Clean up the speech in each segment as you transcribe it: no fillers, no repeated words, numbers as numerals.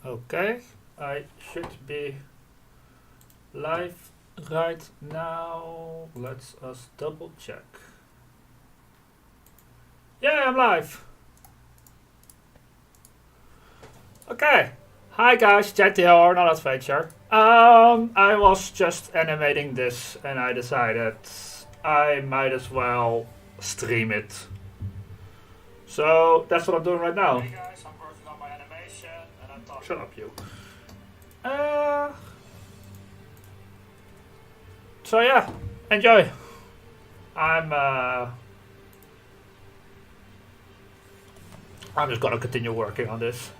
Okay, I should be live right now. Let's us double check. Yeah, I'm live. Okay. Hi guys, JTO, not adventure. I was just animating this and I decided I might as well stream it. So that's what I'm doing right now. Hey guys, I'm working on my animation and I'm talking. Shut up, you. So yeah, enjoy. I'm just gonna continue working on this.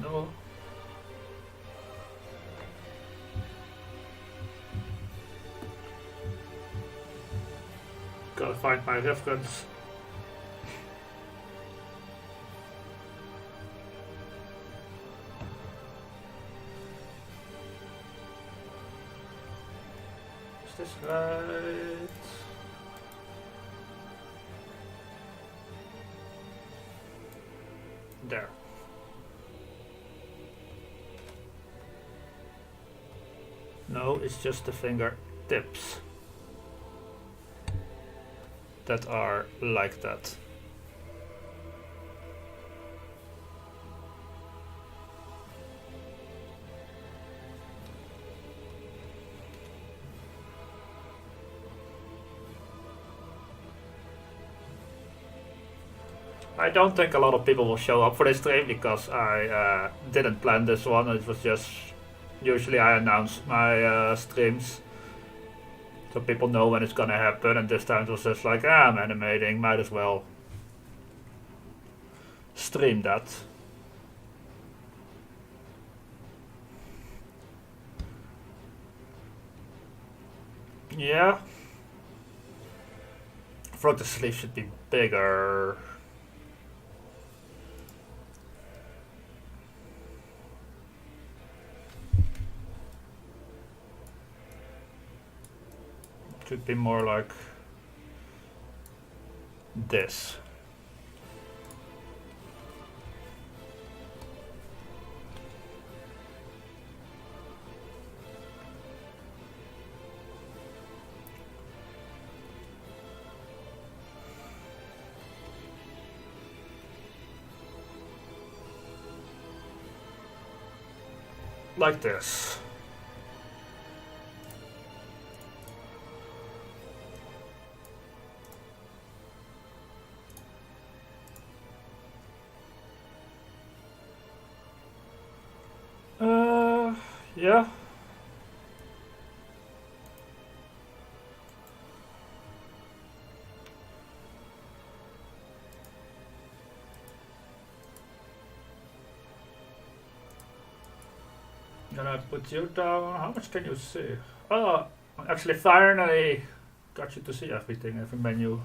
No. Gotta find my reference. Is this right? There. No, it's just the finger tips that are like that. I don't think a lot of people will show up for this stream because I didn't plan this one. It was just usually I announce my streams so people know when it's gonna happen, and this time it was just like, I'm animating, might as well stream that. Yeah. I thought the sleeve should be bigger. Should be more like this. Like this. Yeah. Gonna put you down. How much can you see? Oh, actually, finally got you to see everything, every menu.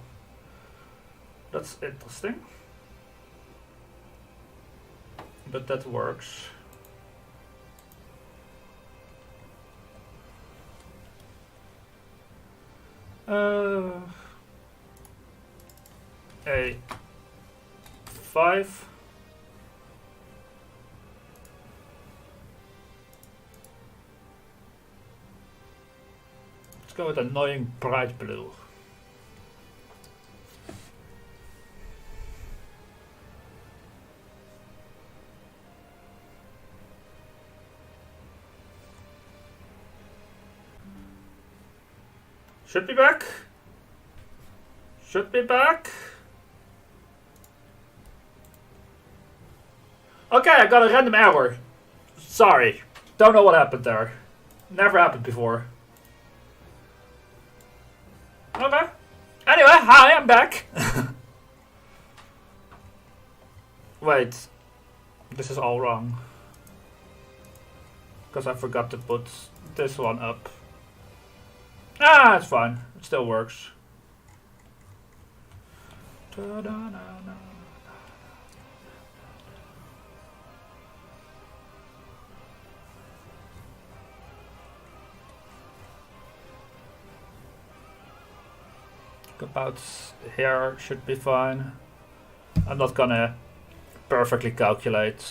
That's interesting. But that works. A5. Let's go with annoying bright blue. Should be back. Should be back. Okay, I got a random error. Sorry. Don't know what happened there. Never happened before. Okay. Anyway, hi, I'm back. Wait. This is all wrong. Because I forgot to put this one up. Ah, it's fine. It still works. About here should be fine. I'm not gonna perfectly calculate.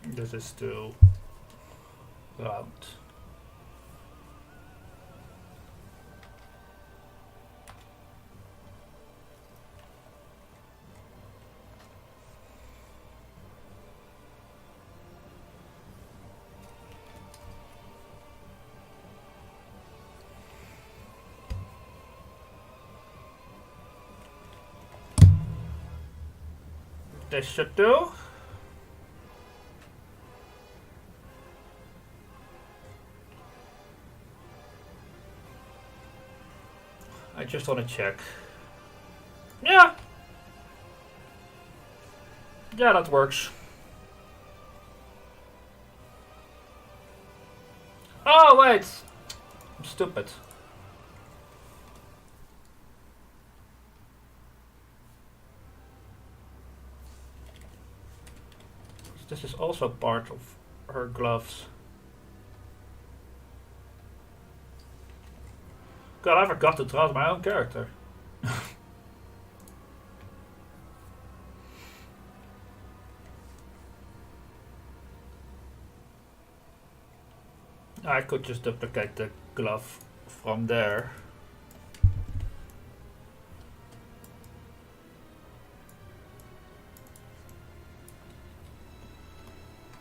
This is too loud. This should do. I just want to check. Yeah. Yeah, that works. Oh, wait. I'm stupid. This is also part of her gloves. God, I forgot to draw my own character. I could just duplicate the glove from there.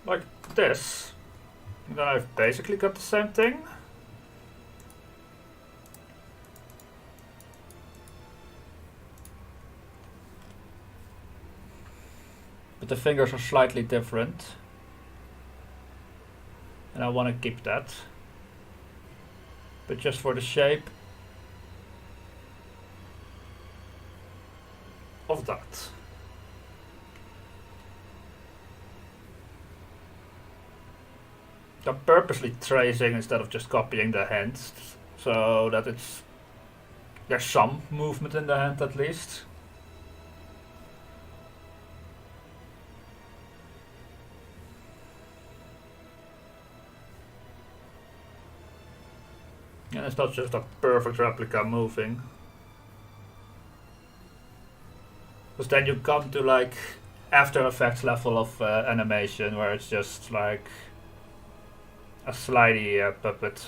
Like this. And then I've basically got the same thing. But the fingers are slightly different. And I want to keep that. But just for the shape of that. I'm purposely tracing instead of just copying the hands, so that there's some movement in the hand at least. And it's not just a perfect replica moving. Because then you come to like After Effects level of animation where it's just like a slidey puppet.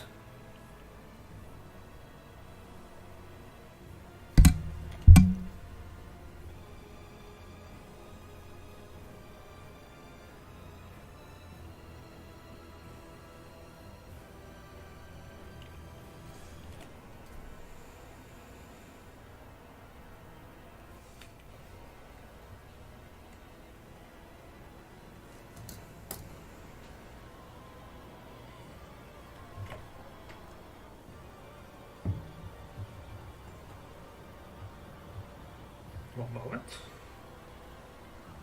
One moment.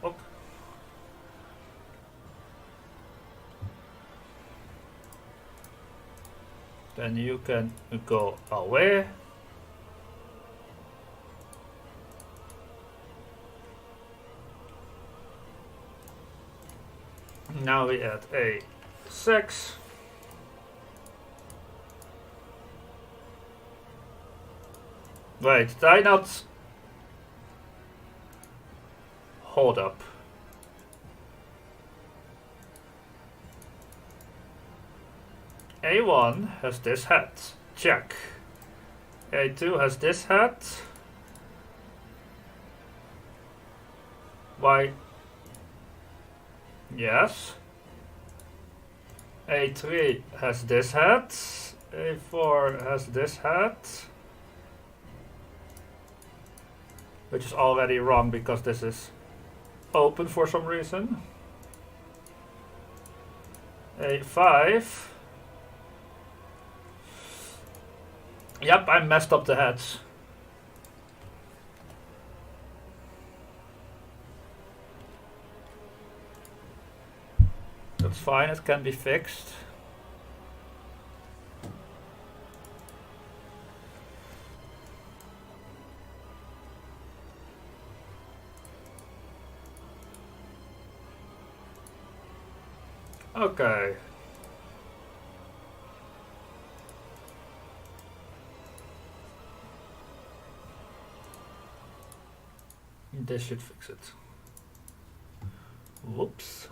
Up. Then you can go away. Now we add a 6. Wait, did I not... Hold up. A1 has this hat. Check. A2 has this hat. Why? Yes. A3 has this hat. A4 has this hat. Which is already wrong because this is open for some reason. A5. Yep, I messed up the hats. That's fine, it can be fixed. Okay. This should fix it. Whoops.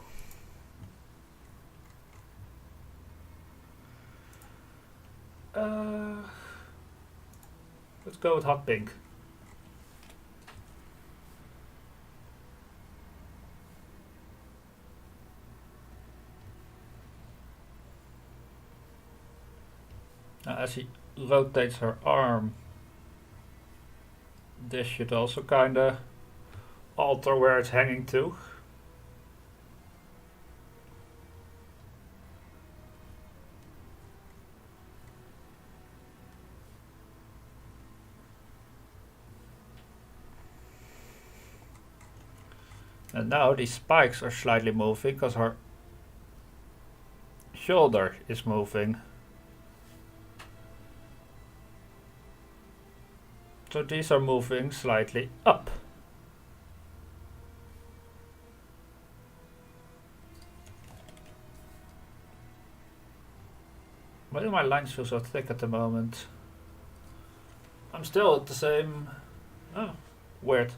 Let's go with hot pink. As he rotates her arm, this should also kinda alter where it's hanging to. And now these spikes are slightly moving because her shoulder is moving. So these are moving slightly up. Why do my lines feel so thick at the moment? I'm still at the same... Oh, weird.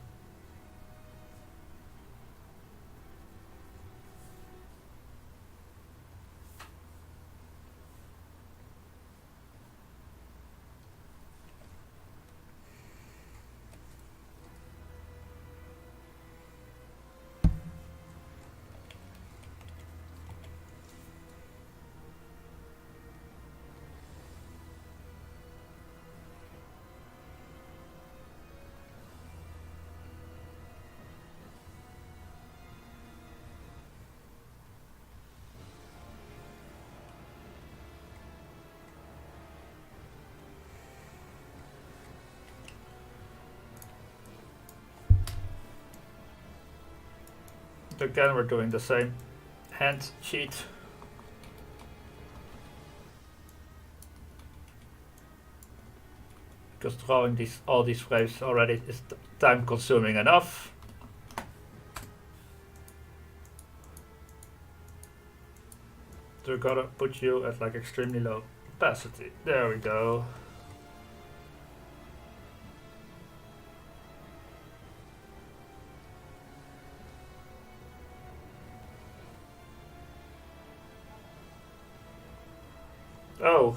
Again, we're doing the same hand sheet. Because drawing all these frames already is time consuming enough. So we're gonna put you at like extremely low opacity. There we go. Oh,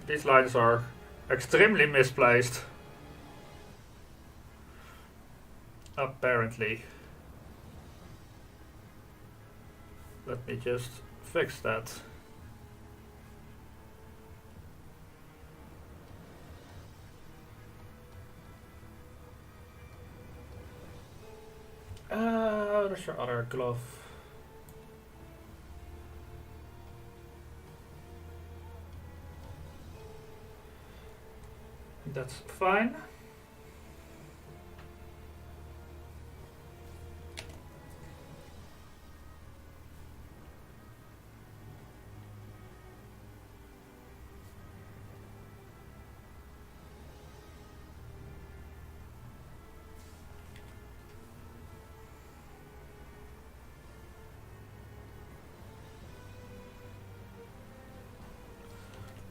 these lines are extremely misplaced. Apparently. Let me just fix that. There's your other glove. That's fine.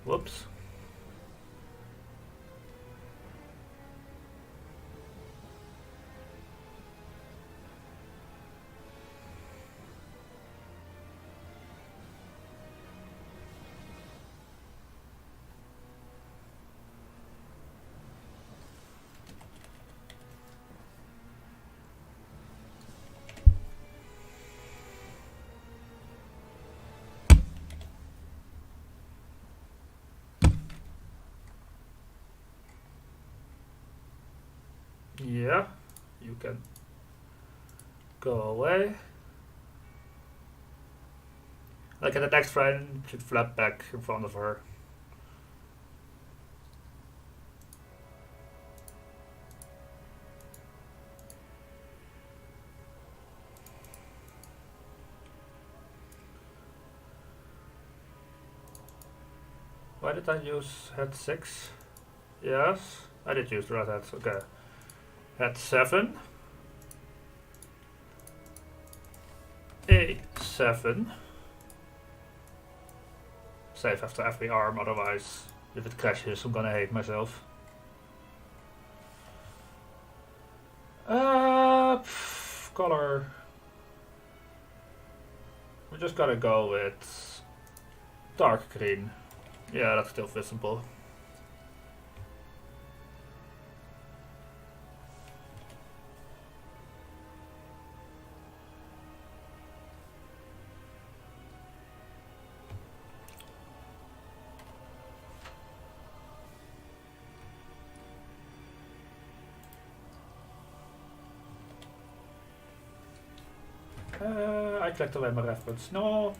Whoops. Yeah, you can go away. Like at the next frame, should flap back in front of her. Why did I use head 6? Yes, I did use the red hat, okay. Head 7. A7. Save after every arm, otherwise if it crashes I'm gonna hate myself. Color. We just gotta go with dark green. Yeah, that's still visible. I clicked away my reference. No.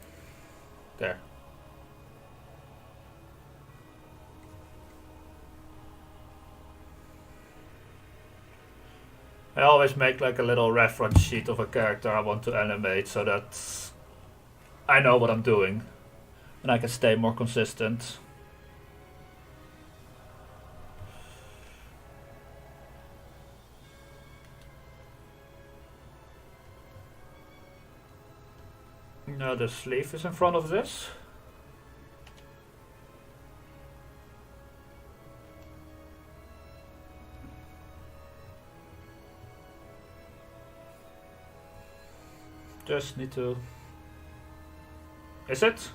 There. I always make like a little reference sheet of a character I want to animate so that I know what I'm doing and I can stay more consistent. Now the sleeve is in front of this. Just need to... Is it?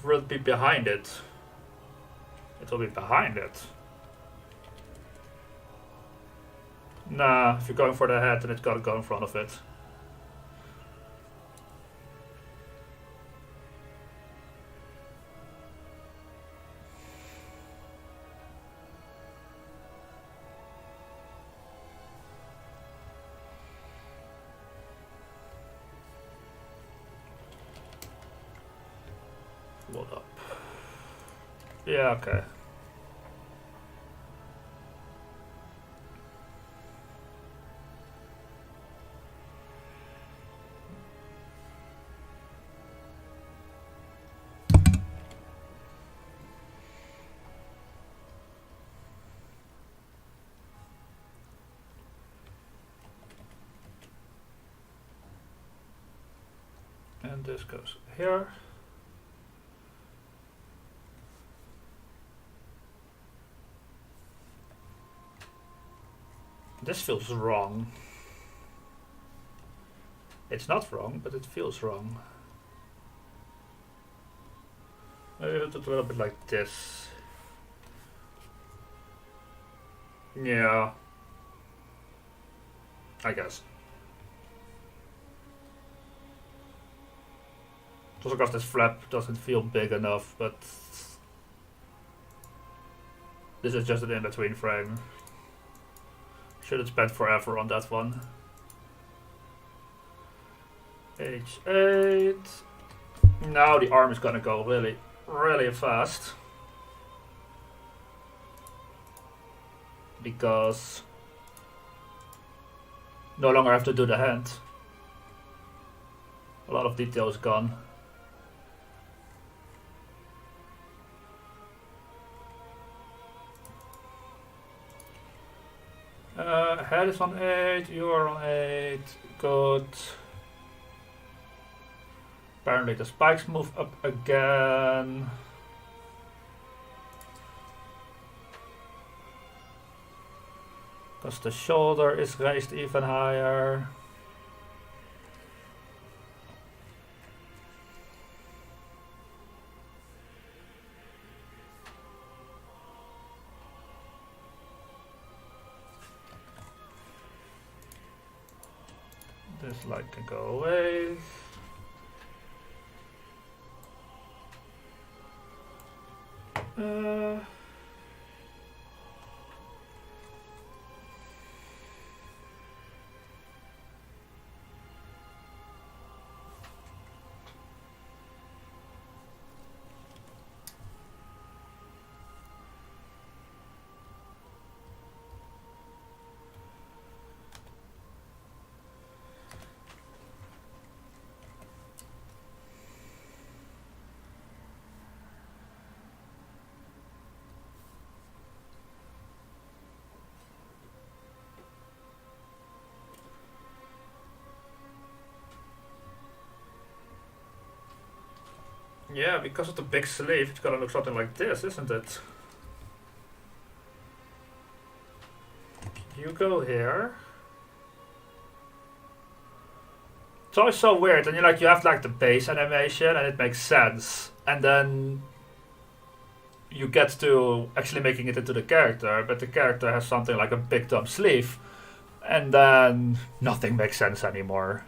Or will it be behind it? It will be behind it. Nah, if you're going for the head, then it's gotta go in front of it. Load up. Yeah, okay. And this goes here. This feels wrong. It's not wrong, but it feels wrong. Maybe a little bit like this. Yeah. I guess. Also because this flap doesn't feel big enough, but this is just an in-between frame. Should have spent forever on that one. H8. Now the arm is gonna go really, really fast. Because no longer have to do the hand. A lot of detail is gone. Head is on 8, you are on 8, good. Apparently the spikes move up again. Because the shoulder is raised even higher. This light can go away. Uh, yeah, because of the big sleeve, it's gonna look something like this, isn't it? You go here. It's always so weird, and you have like the base animation, and it makes sense, and then you get to actually making it into the character, but the character has something like a big dumb sleeve, and then nothing makes sense anymore.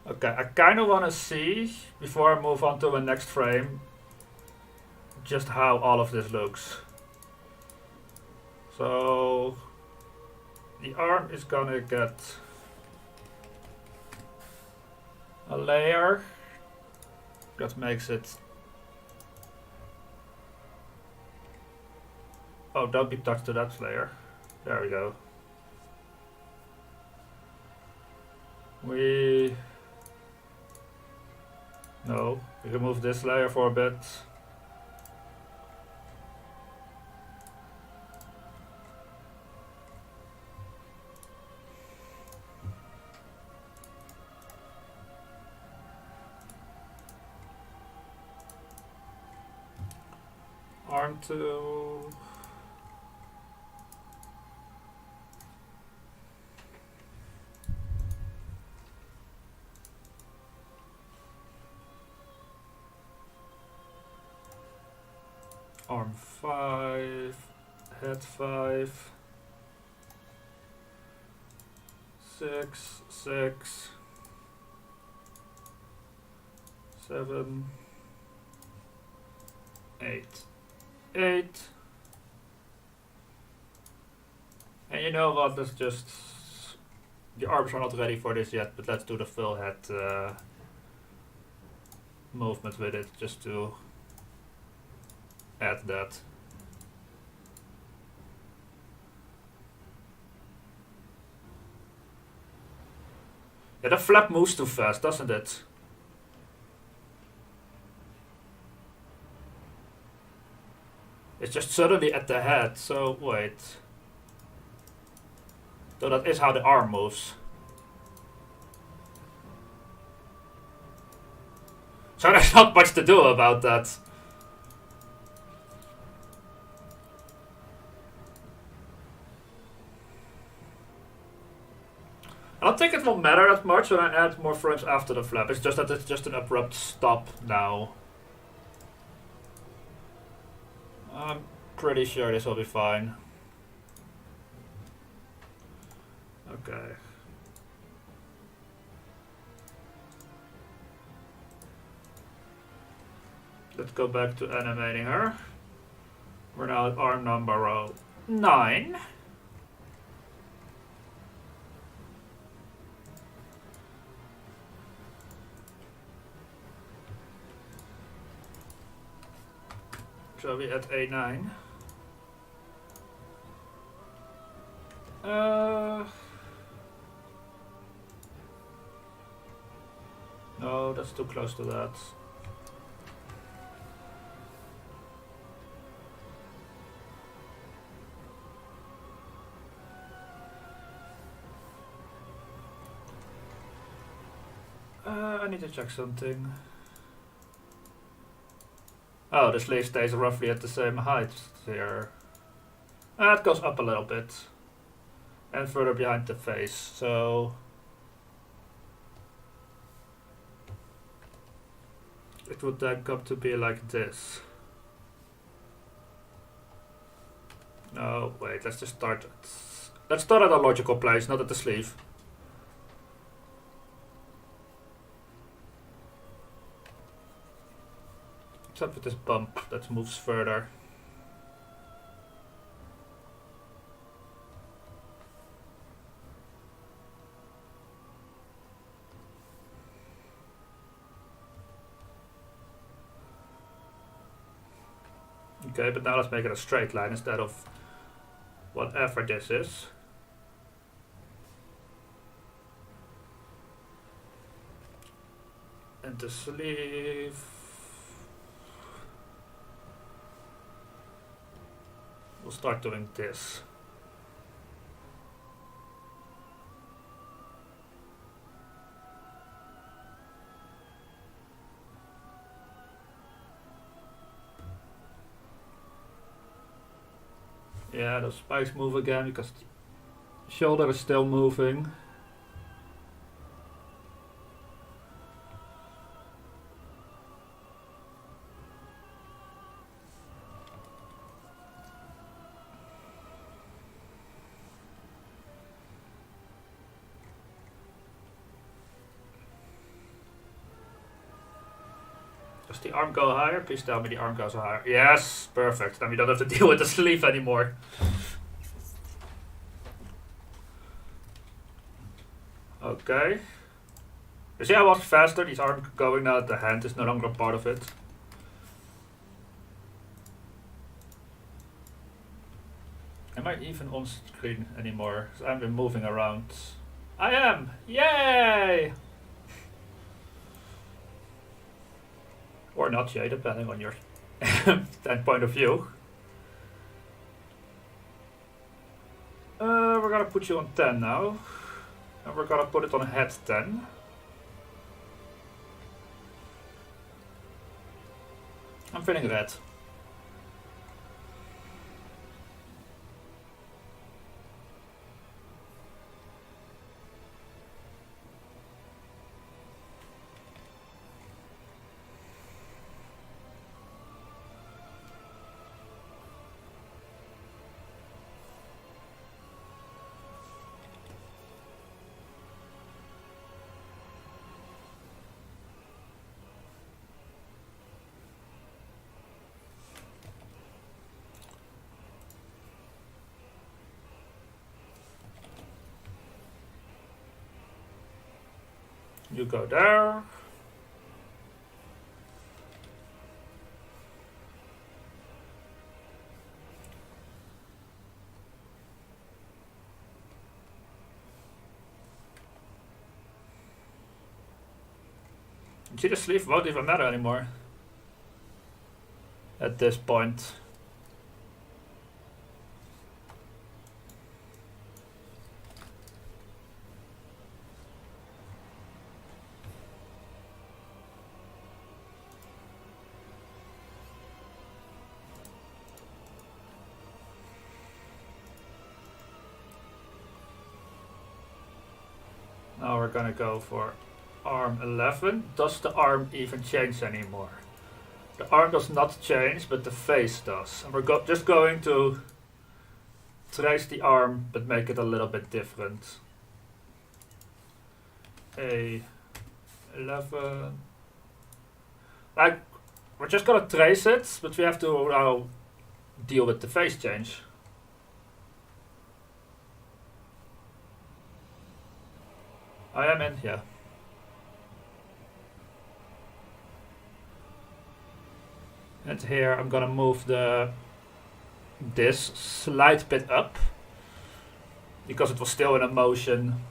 Okay, I kind of want to see, before I move on to the next frame, just how all of this looks. So, the arm is gonna get a layer that makes it... Oh, don't be touched to that layer. There we go. No, we remove this layer for a bit. Arm to... Arm 5, head 5, 6, 6, 7, 8, 8. And you know what, let's just... The arms are not ready for this yet, but let's do the full head movement with it, just to add that. Yeah, the flap moves too fast, doesn't it? It's just suddenly at the head, so wait. So that is how the arm moves. So there's not much to do about that. I don't think it will matter that much when I add more frames after the flap. It's just that it's just an abrupt stop now. I'm pretty sure this will be fine. Okay. Let's go back to animating her. We're now at arm number 9. So we at A9. No, that's too close to that. I need to check something. Oh, the sleeve stays roughly at the same height here. It goes up a little bit. And further behind the face, so... it would then come to be like this. No, wait, let's just start it. Let's start at a logical place, not at the sleeve. Except with this bump that moves further. Okay, but now let's make it a straight line instead of whatever this is. And the sleeve. We'll start doing this. Yeah, those spikes move again because the shoulder is still moving. Does the arm go higher? Please tell me the arm goes higher. Yes, perfect. Then we don't have to deal with the sleeve anymore. Okay. You see how much faster these arms going now that the hand is no longer part of it? Am I even on screen anymore? I haven't been moving around. I am! Yay! Or not yet, depending on your point of view. We're gonna put you on 10 now. And we're gonna put it on head 10. I'm feeling red. You go there. You see, the sleeve won't even matter anymore at this point. Now we're gonna go for arm 11. Does the arm even change anymore? The arm does not change, but the face does. And we're just going to trace the arm, but make it a little bit different. A 11. Like, we're just gonna trace it, but we have to now deal with the face change. I am in, yeah. And here I'm gonna move this slight bit up because it was still in a motion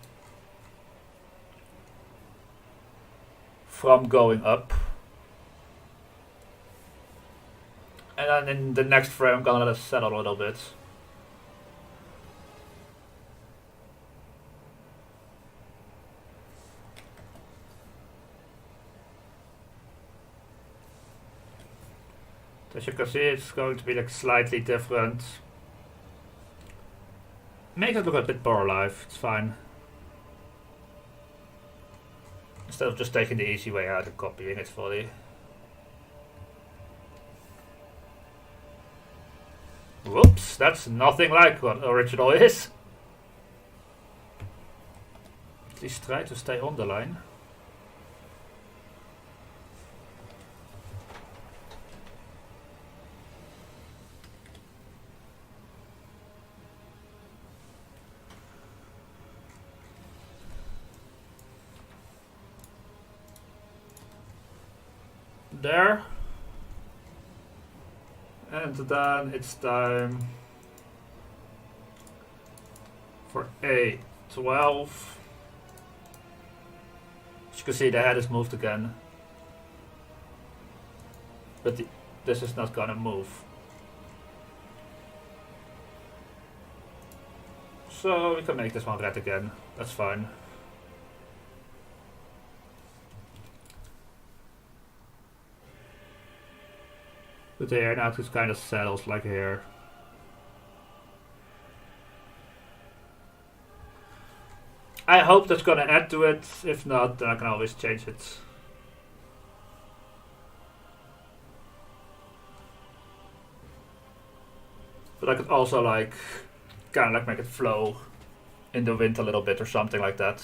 from going up. And then in the next frame I'm gonna let it settle a little bit. As you can see, it's going to be like slightly different. Make it look a bit more alive, it's fine. Instead of just taking the easy way out and copying it fully. Whoops, that's nothing like what original is. At least try to stay on the line. There. And then it's time for A12. As you can see, the head is moved again. But this is not gonna move. So we can make this one red again. That's fine. But here now it kind of settles like here. I hope that's gonna add to it. If not, then I can always change it. But I could also like kind of like make it flow in the wind a little bit or something like that.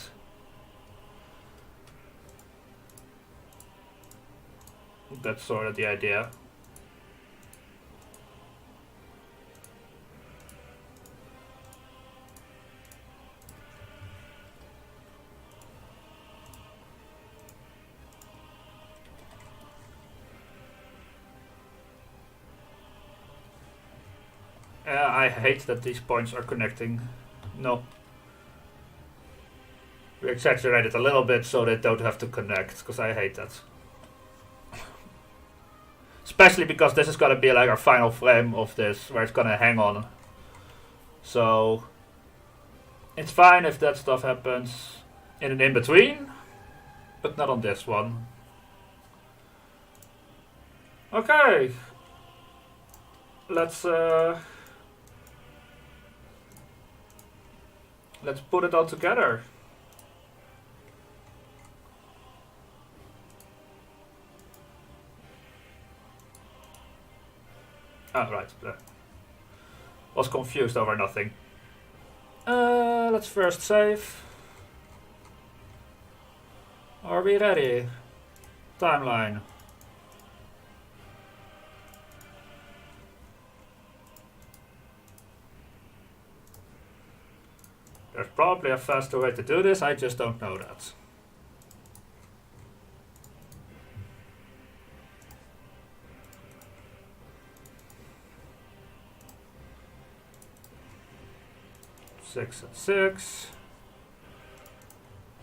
That's sort of the idea. I hate that these points are connecting. No. We exaggerate it a little bit so they don't have to connect, because I hate that. Especially because this is gonna be like our final frame of this, where it's gonna hang on. So it's fine if that stuff happens in an in-between, but not on this one. Okay. Let's put it all together. Ah, right. Was confused over nothing. Let's first save. Are we ready? Timeline. There's probably a faster way to do this, I just don't know that. Six and 6.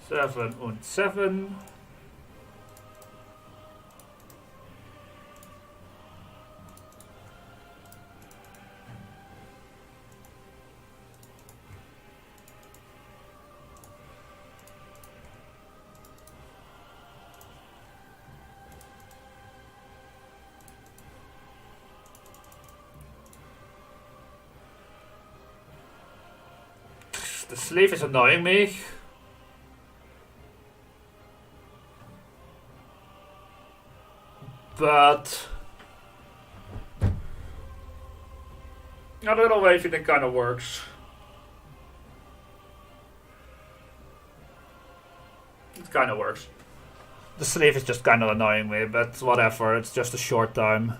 7 and 7. The sleeve is annoying me. But a little wavy thing kind of works. It kind of works. The sleeve is just kind of annoying me, but whatever, it's just a short time.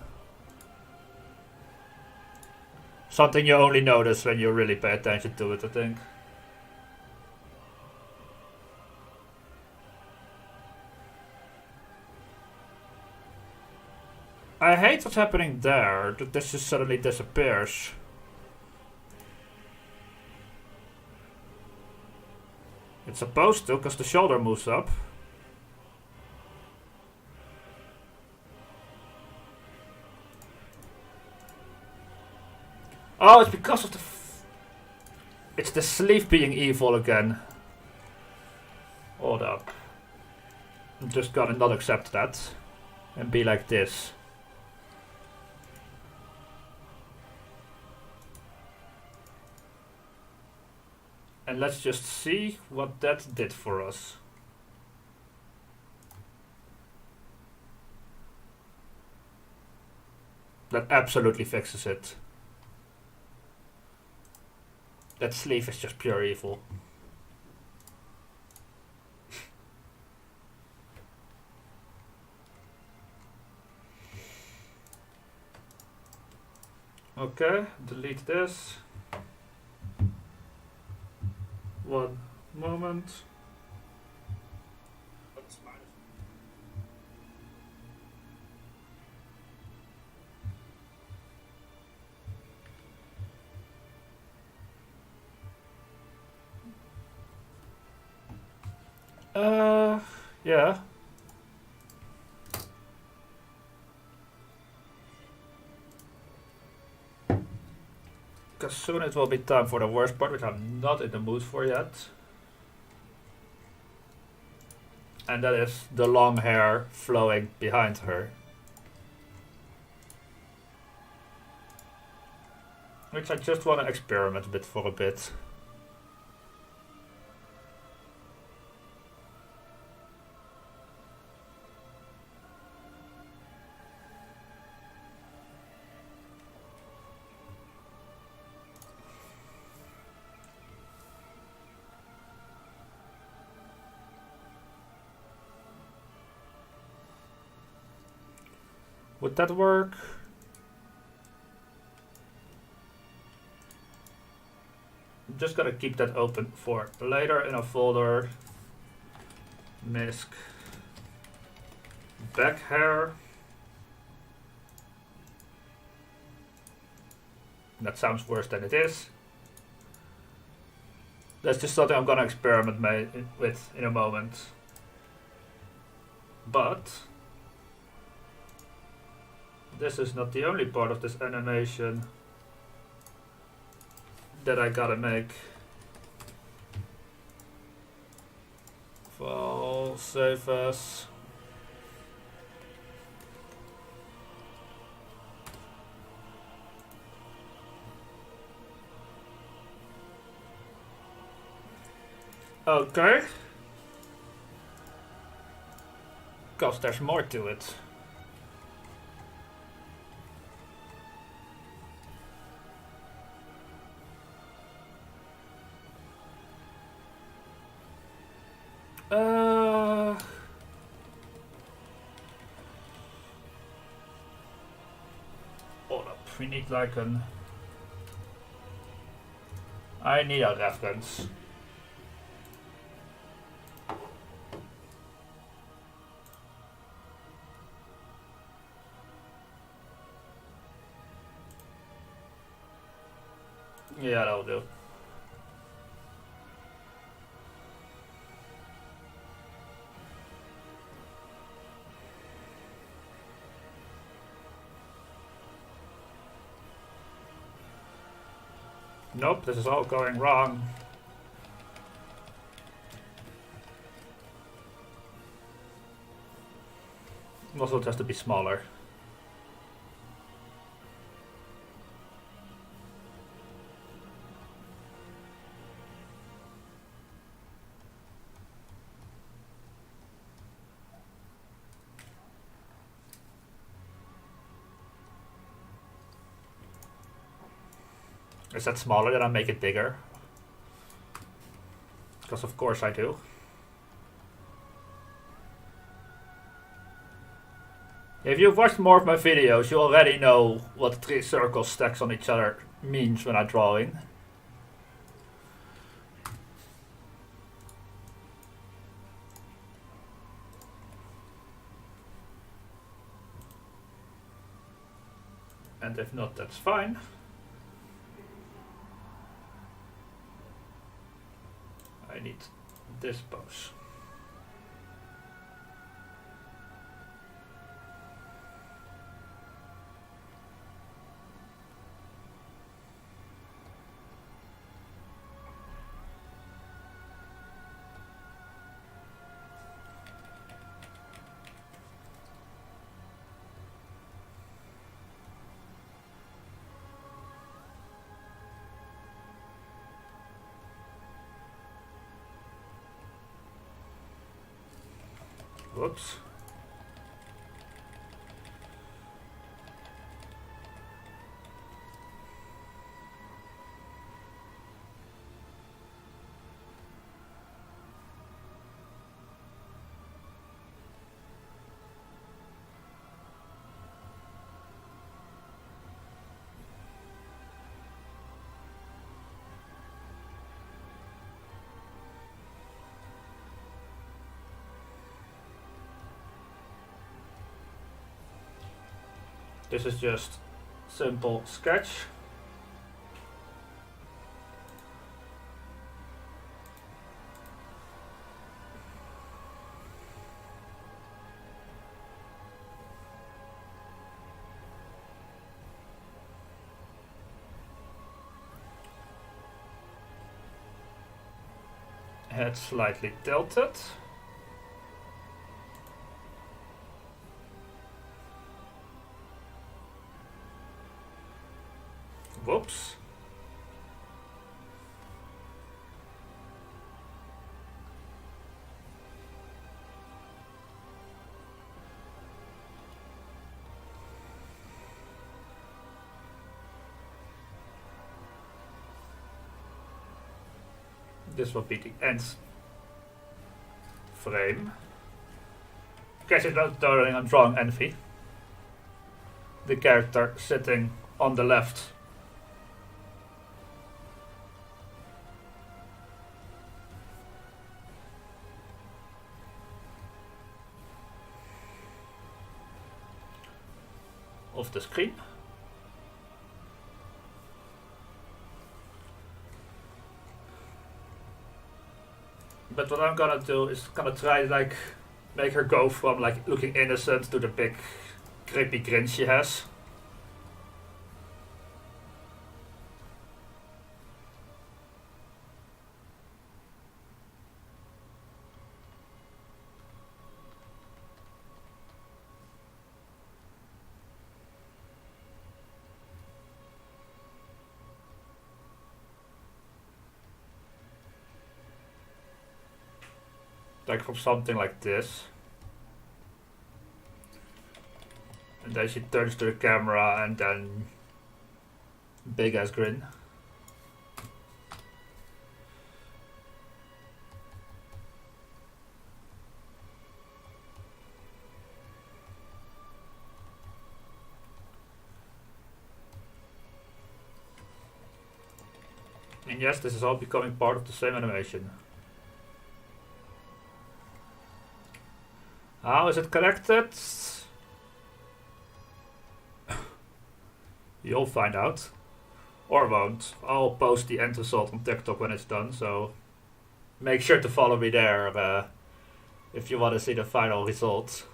Something you only notice when you really pay attention to it, I think. I hate what's happening there, that this just suddenly disappears. It's supposed to, because the shoulder moves up. Oh, it's because of the... It's the sleeve being evil again. Hold up. I'm just gonna not accept that. And be like this. And let's just see what that did for us. That absolutely fixes it. That sleeve is just pure evil. Okay, delete this. One moment. Yeah. Because soon it will be time for the worst part, which I'm not in the mood for yet. And that is the long hair flowing behind her. Which I just want to experiment with for a bit. Would that work? I'm just gonna keep that open for later in a folder. Misc. Back hair. That sounds worse than it is. That's just something I'm gonna experiment with in a moment. But this is not the only part of this animation that I gotta make. File, save as. Okay. Because there's more to it. Hold up. We need like an. I need a reference. Yeah, that'll do. Nope, this is all going wrong. Also, it has to be smaller. Is that smaller? Then I make it bigger. Because of course I do. If you've watched more of my videos, you already know what 3 circles stacked on each other means when I'm drawing. And if not, that's fine. I need this pose. Whoops. This is just simple sketch. Head slightly tilted. Whoops. This will be the end frame. In case you're not totally I'm drawing Envy. The character sitting on the left. Of the screen. But what I'm gonna do is gonna try like make her go from like looking innocent to the big creepy grin she has. Like from something like this. And then she turns to the camera and then big ass grin. And yes, this is all becoming part of the same animation. How is it connected? You'll find out. Or won't. I'll post the end result on TikTok when it's done, so make sure to follow me there if you want to see the final result.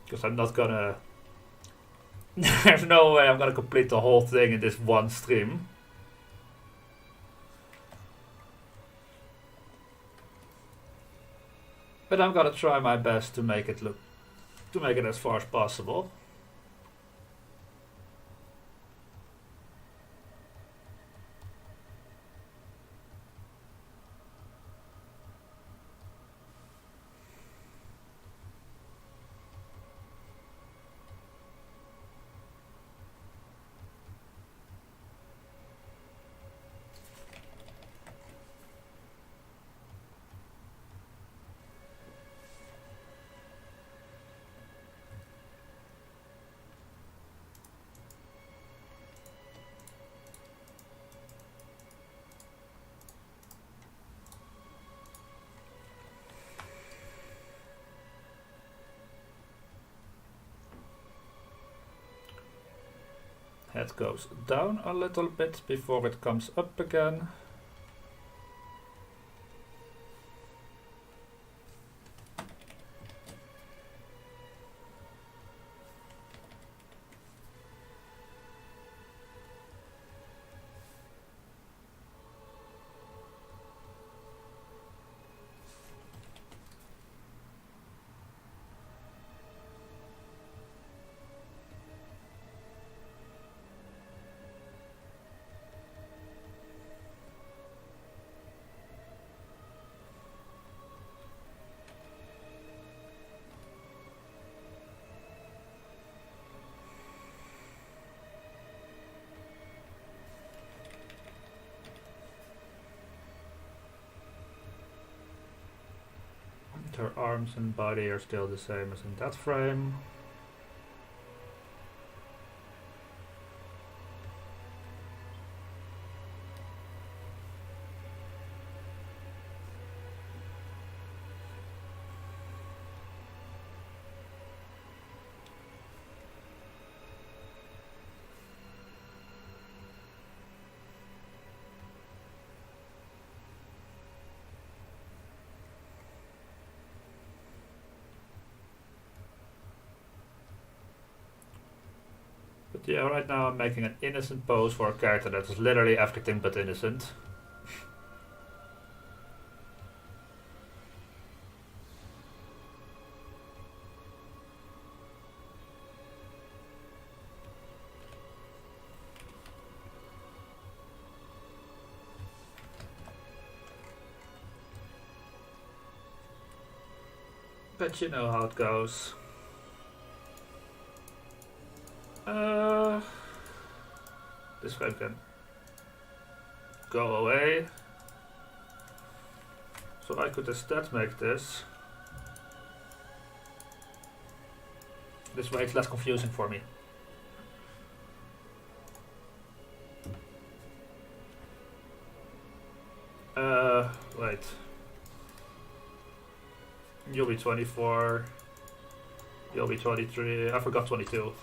Because I'm not gonna... There's no way I'm gonna complete the whole thing in this one stream. But I'm gonna try my best to make it as far as possible. Head goes down a little bit before it comes up again. Her arms and body are still the same as in that frame. Yeah, right now I'm making an innocent pose for a character that is literally everything but innocent. But you know how it goes. This guy can go away. So I could instead make this. This way it's less confusing for me. Wait. You'll be 24. You'll be 23. I forgot 22.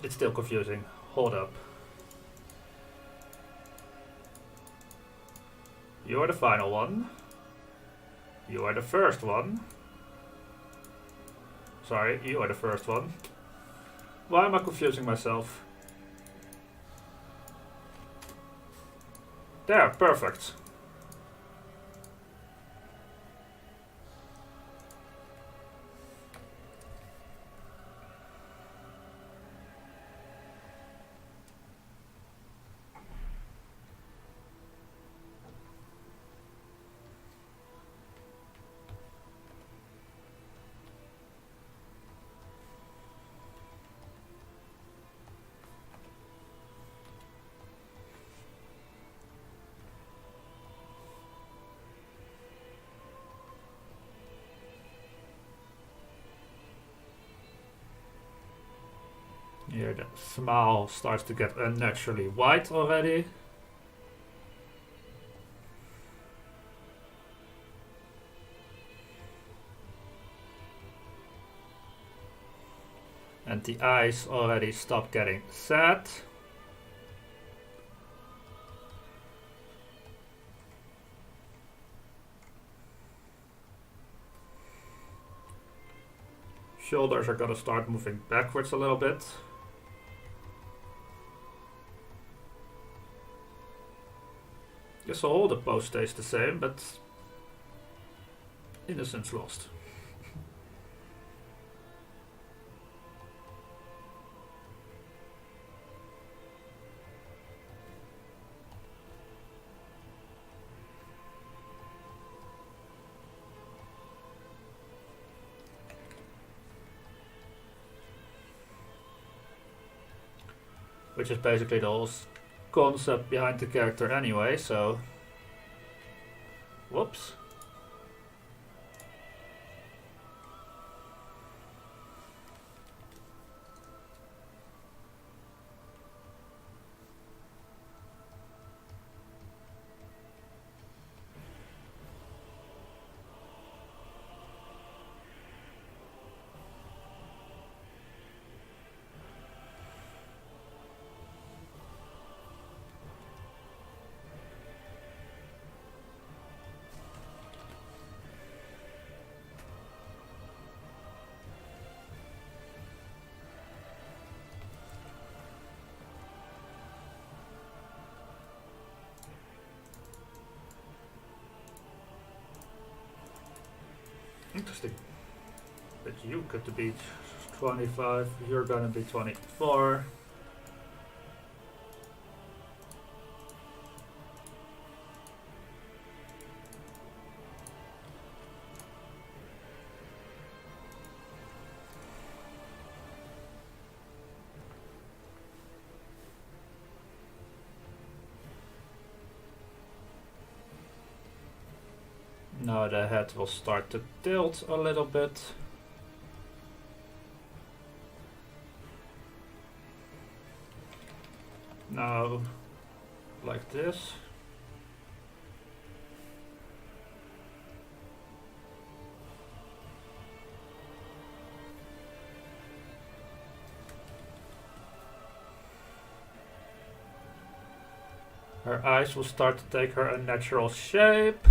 It's still confusing. Hold up. You are the final one. You are the first one. Sorry, you are the first one. Why am I confusing myself? There, perfect. Here the smile starts to get unnaturally white already. And the eyes already stop getting sad. Shoulders are gonna start moving backwards a little bit. Guess all the pose stays the same, but innocence lost. Which is basically the whole concept behind the character anyway, so... Whoops. Interesting. But you could be 25, you're gonna be 24. Now the head will start to tilt a little bit. Now, like this. Her eyes will start to take her unnatural shape.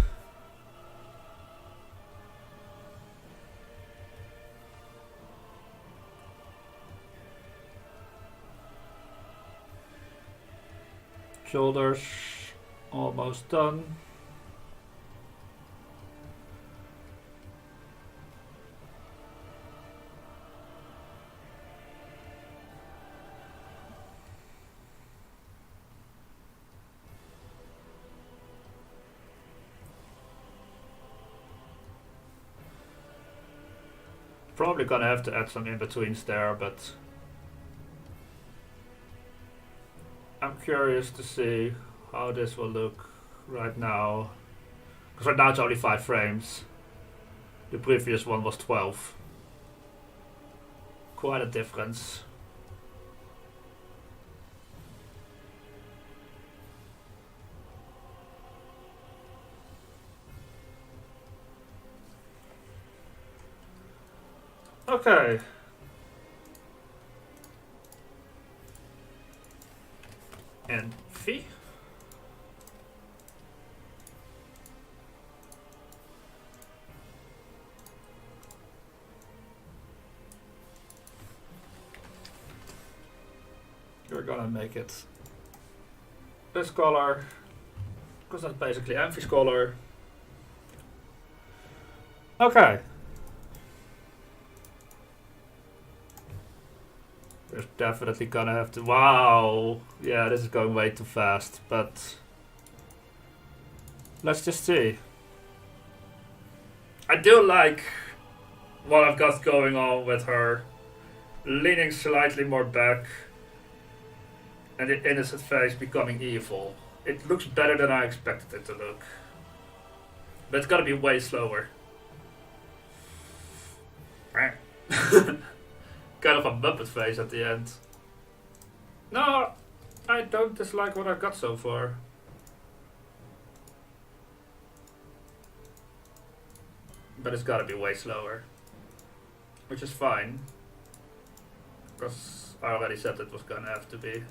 Shoulders almost done. Probably gonna have to add some in-betweens there, but I'm curious to see how this will look right now. Because right now it's only 5 frames. The previous one was 12. Quite a difference. Okay. And V. You're gonna make it this color, because that's basically Amphi's color. Okay. We're definitely gonna have to. Wow! Yeah, this is going way too fast, but let's just see. I do like what I've got going on with her leaning slightly more back and the innocent face becoming evil. It looks better than I expected it to look. But it's gotta be way slower. Kind of a Muppet face at the end. No, I don't dislike what I've got so far. But it's gotta be way slower. Which is fine. Because I already said it was gonna have to be.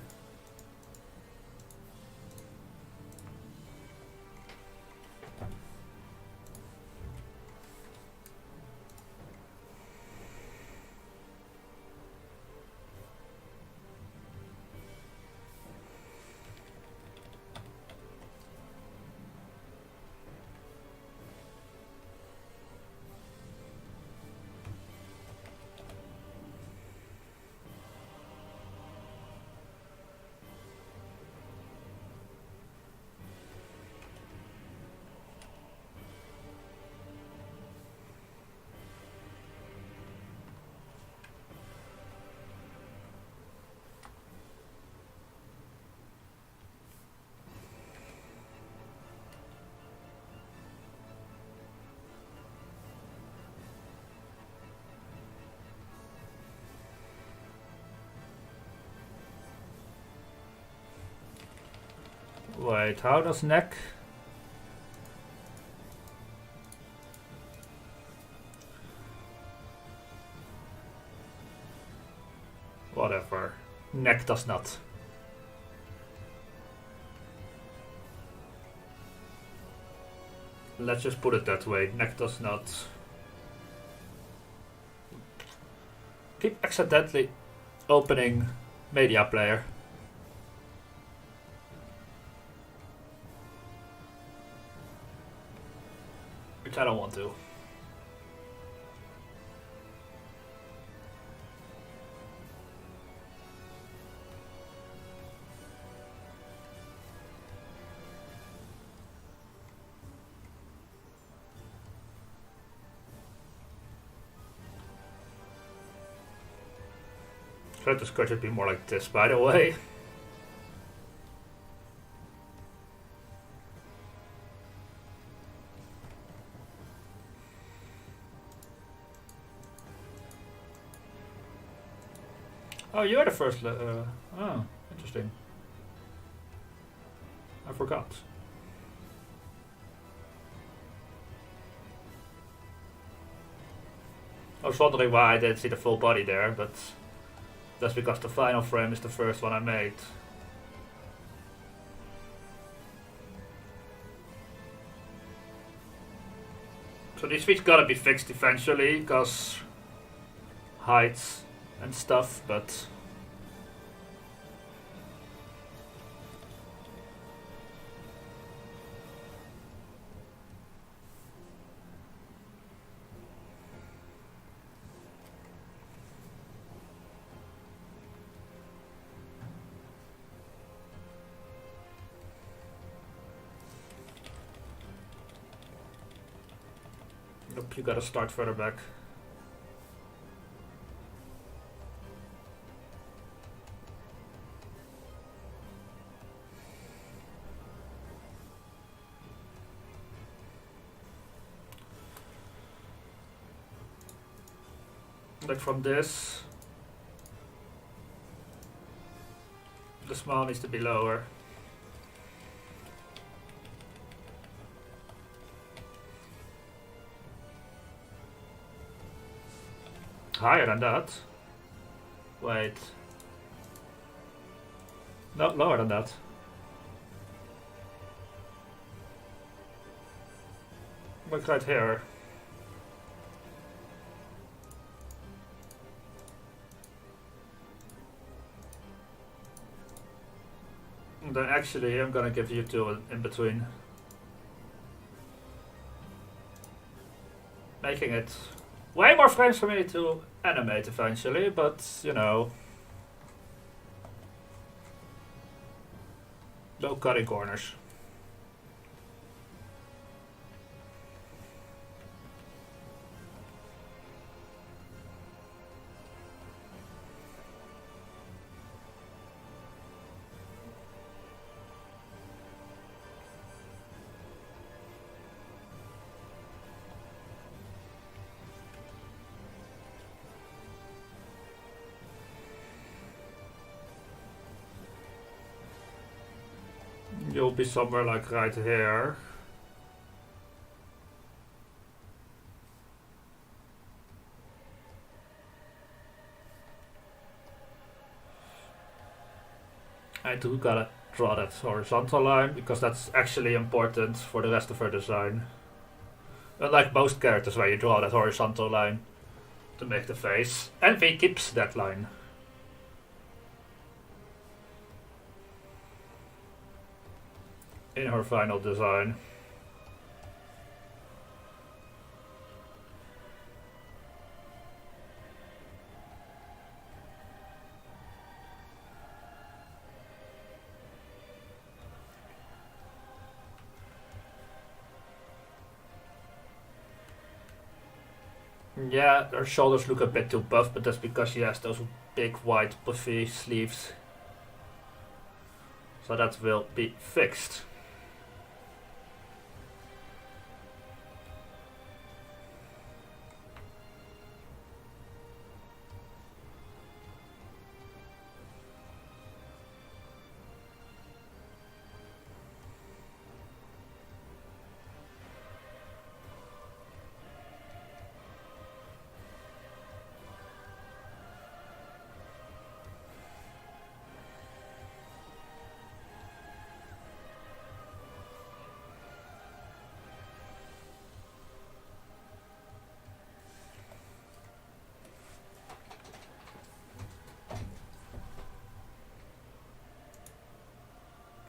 Wait, how does neck? Whatever. Neck does not. Let's just put it that way. Neck does not. Keep accidentally opening media player. Which I don't want to. Try to scratch it be more like this, by the way. Oh, you're the first. Oh, interesting. I forgot. I was wondering why I didn't see the full body there, but that's because the final frame is the first one I made. So these feet gotta be fixed eventually, because heights and stuff, but nope, you gotta start further back. Like from this, the small needs to be lower. Higher than that. Wait. No, lower than that. Like right here. Then actually I'm gonna give you two in between. Making it way more frames for me to animate eventually, but you know. No cutting corners. You'll be somewhere like right here. I do gotta draw that horizontal line because that's actually important for the rest of her design. Unlike most characters where you draw that horizontal line to make the face. And V keeps that line. In her final design. Yeah, her shoulders look a bit too buff, but that's because she has those big white puffy sleeves. So that will be fixed.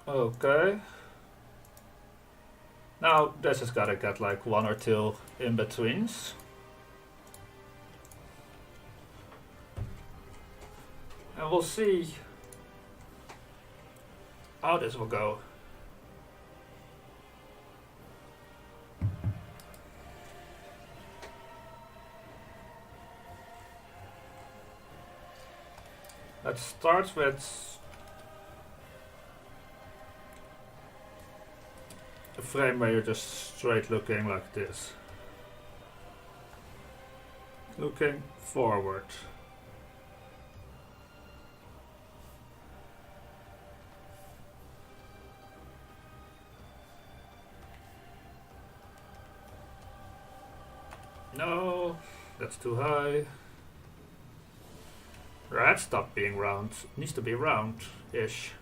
Okay. Now this has gotta get like one or two in-betweens. And we'll see how this will go. Let's start with a frame where you're just straight looking like this. Looking forward. No, that's too high. Right, stop being round. It needs to be round-ish.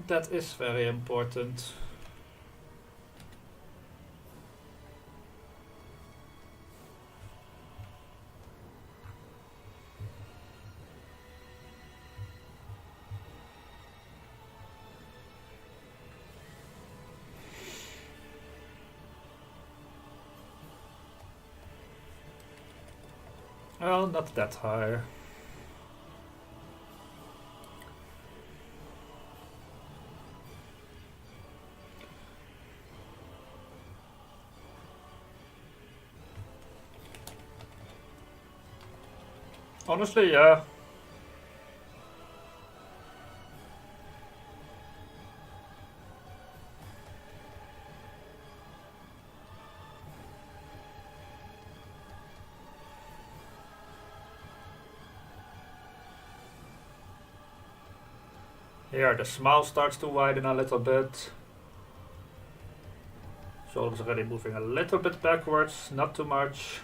That is very important. Well, not that high. Honestly, yeah. Here the smile starts to widen a little bit. Shoulders already moving a little bit backwards, not too much.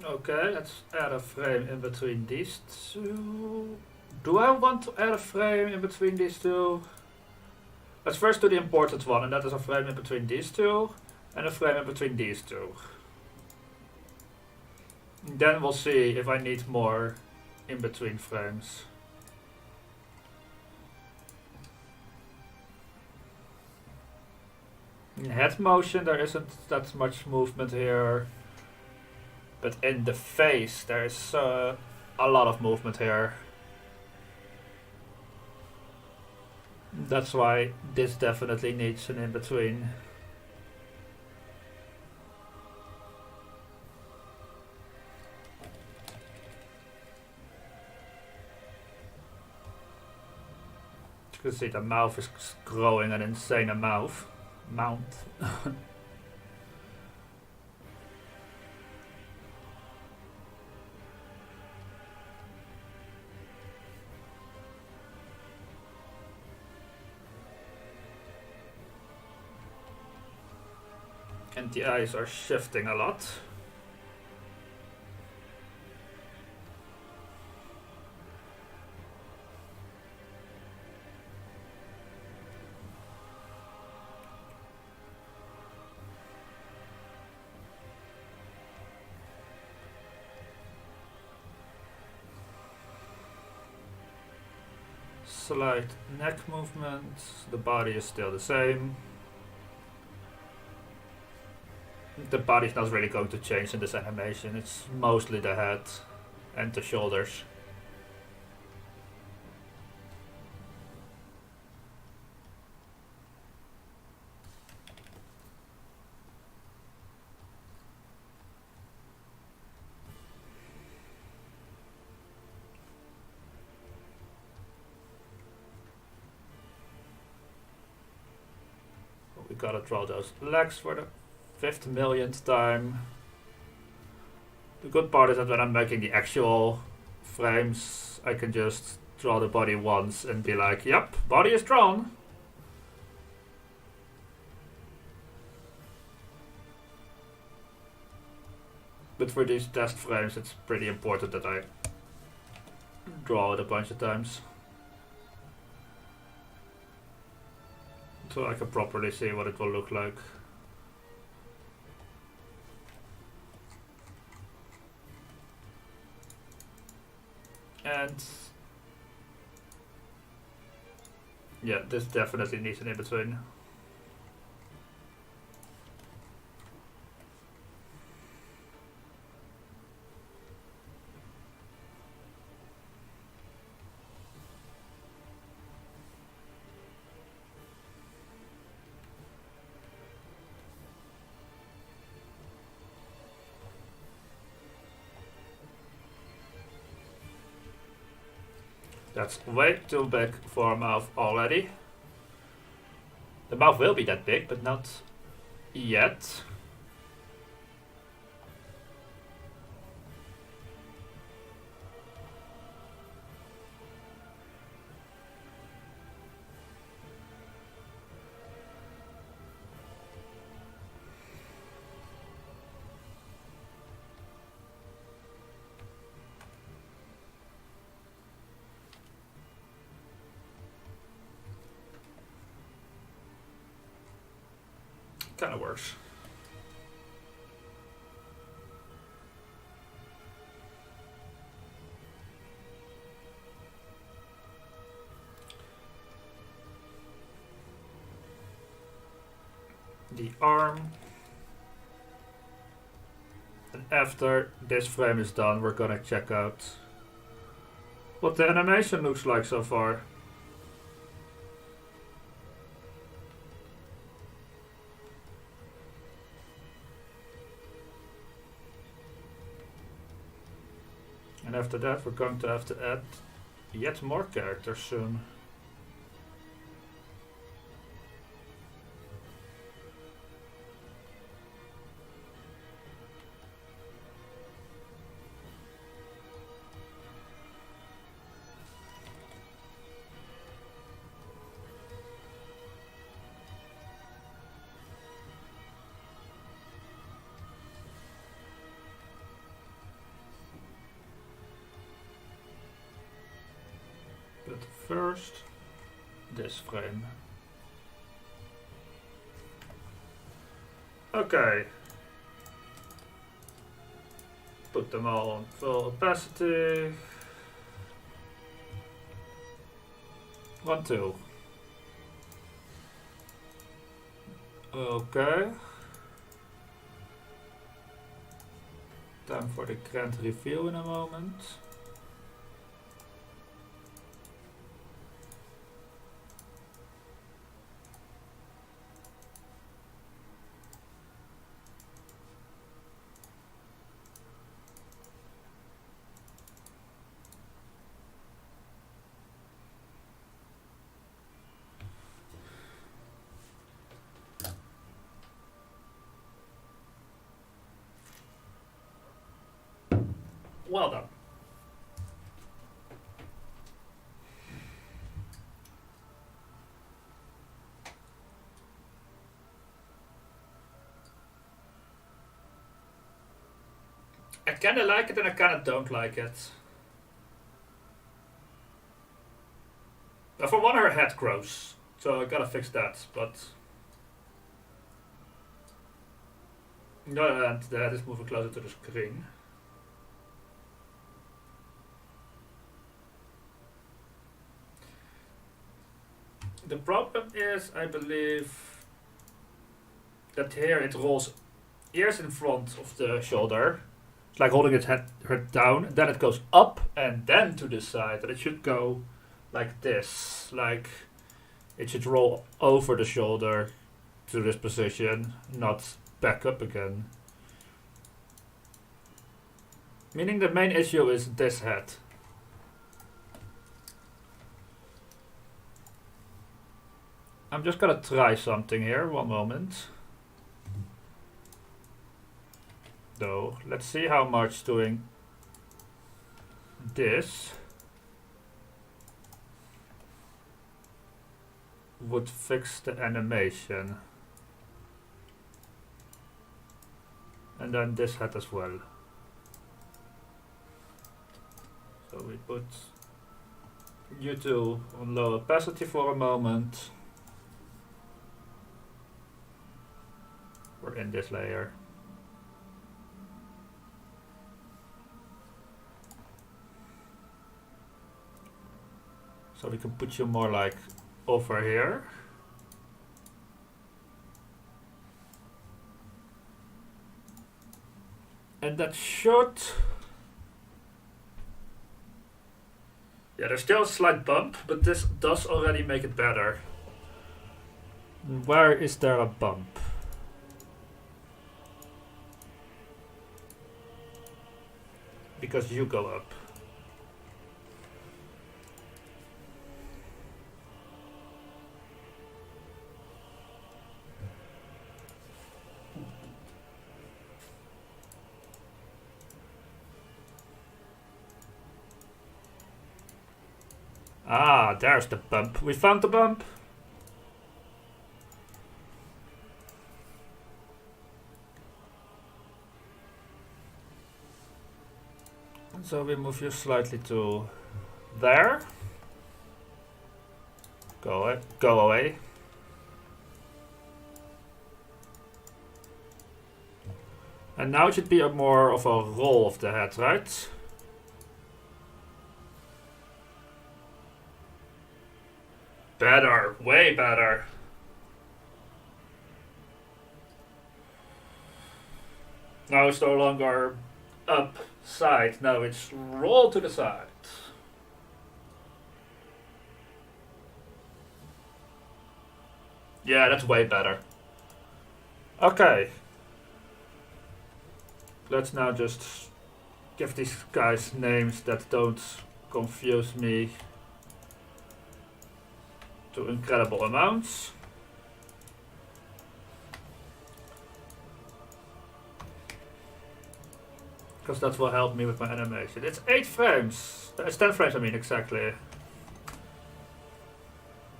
Okay, let's add a frame in between these two. Do I want to add a frame in between these two? Let's first do the important one, and that is a frame in between these two, and a frame in between these two. Then we'll see if I need more in between frames. In head motion there isn't that much movement here, but in the face there is a lot of movement here. That's why this definitely needs an in-between. You can see the mouth is growing an insane amount. And the eyes are shifting a lot. Slight neck movement, the body is still the same. The body's not really going to change in this animation, it's mostly the head and the shoulders. We gotta draw those legs for the 5th millionth time. The good part is that when I'm making the actual frames, I can just draw the body once and be like, yep, body is drawn. But for these test frames, it's pretty important that I draw it a bunch of times, so I can properly see what it will look like. And yeah, this definitely needs an in-between. That's way too big for a mouth already. The mouth will be that big, but not yet. Kind of works. The arm. And after this frame is done, we're gonna check out what the animation looks like so far. And after that, we're going to have to add yet more characters soon. But first, this frame. Okay. Put them all on full opacity. 1, 2. Okay. Time for the grand reveal in a moment. Well done. I kinda like it and I kinda don't like it. For one, her head grows, so I gotta fix that, but... No, and the head is moving closer to the screen. The problem is, I believe, that here it rolls ears in front of the shoulder. It's like holding its head down, and then it goes up and then to the side. And it should go like this. Like it should roll over the shoulder to this position, not back up again. Meaning the main issue is this head. I'm just gonna try something here, one moment. Though, let's see how much doing this would fix the animation. And then this head as well. So we put you two on low opacity for a moment. We're in this layer. So we can put you more like over here. And that should... Yeah, there's still a slight bump, but this does already make it better. Where is there a bump? Because you go up. Ah, there's the bump. We found the bump. So we move you slightly to there. Go away. And now it should be a more of a roll of the head, right? Better, way better. Now it's no longer up side, now it's roll to the side. Yeah, that's way better. Okay. Let's now just give these guys names that don't confuse me to incredible amounts. Because that will help me with my animation. It's 8 frames. It's 10 frames, I mean, exactly.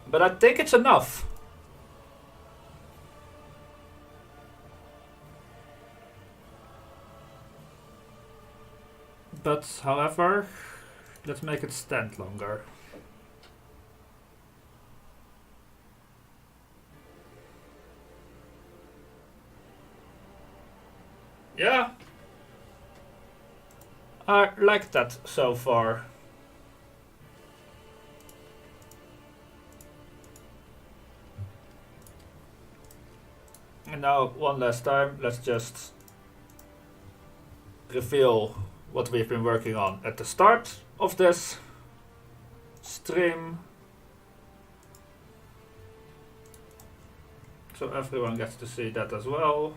But I think it's enough. But, however, let's make it stand longer. Yeah. I like that so far. And now, one last time, let's just reveal what we've been working on at the start of this stream. So everyone gets to see that as well.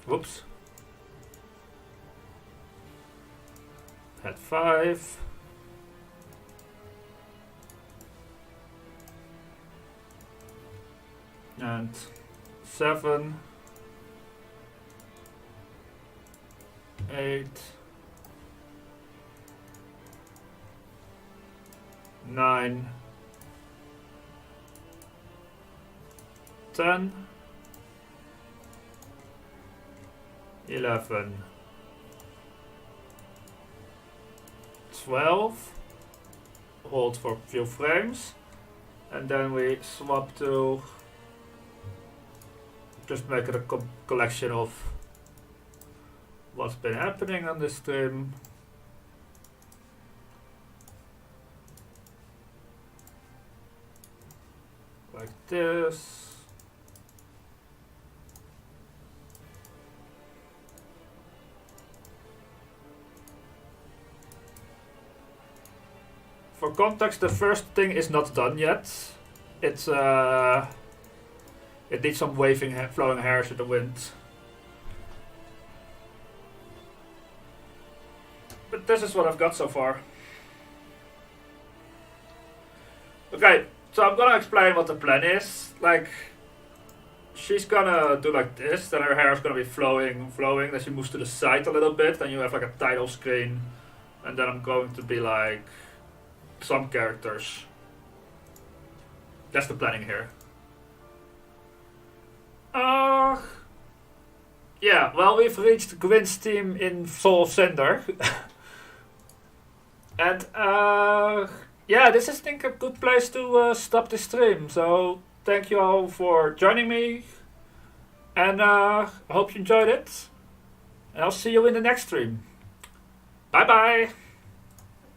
Whoops. At 5. And 7. 8. 9. 10. 11. 12. Hold for a few frames. And then we swap to just make it a collection of what's been happening on the stream. Like this. For context, the first thing is not done yet. It's it needs some waving, flowing hairs in the wind. But this is what I've got so far. Okay, so I'm gonna explain what the plan is. Like, she's gonna do like this, then her hair is gonna be flowing, then she moves to the side a little bit, then you have like a title screen, and then I'm going to be like some characters. That's the planning here. Yeah, well, we've reached Gwyn's team in Soul of Cinder. And, yeah, this is, I think, a good place to stop the stream. So, thank you all for joining me. And I hope you enjoyed it. And I'll see you in the next stream. Bye-bye.